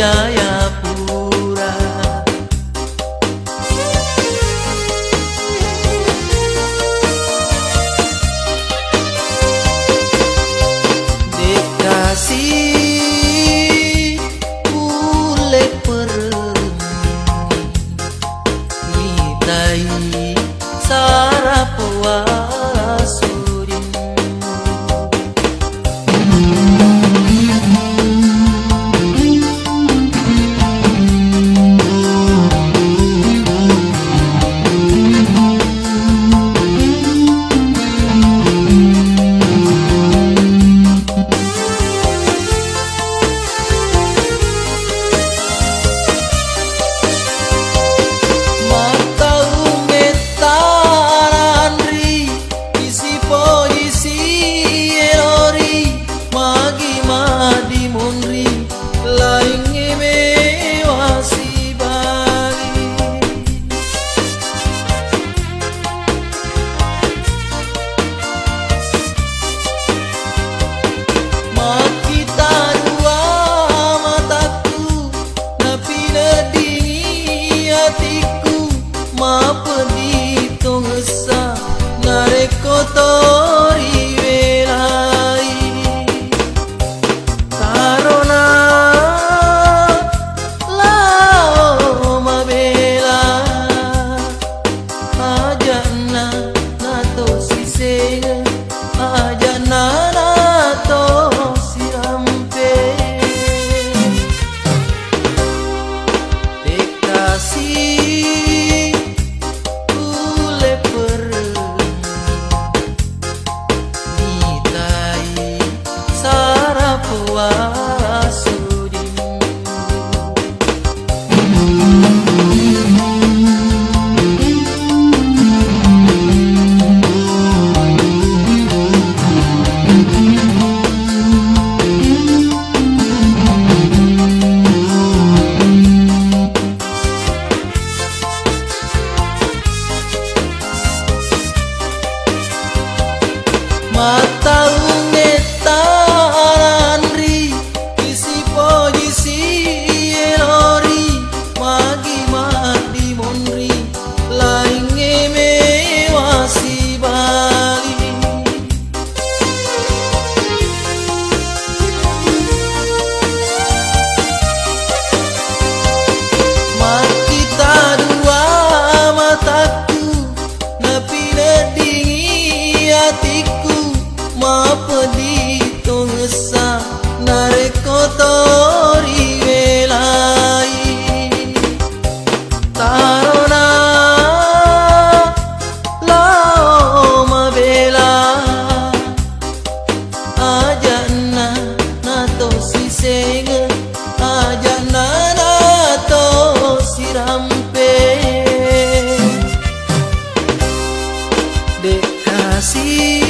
Jayapura. Dikasih ule perni nitai sarapawa surin. Kotori velai karona lao mabela ajana nato sisega ajana nato sirampe dekasi ule per mata ungetaran ri isi posisi elori magi mati monri lainge mewasi bali makita dua mataku napi nedingi hatiku mapedi tongsa narek kotori velai tarona lao mabela ajana nato sisenge ajana nato sirampe dekasi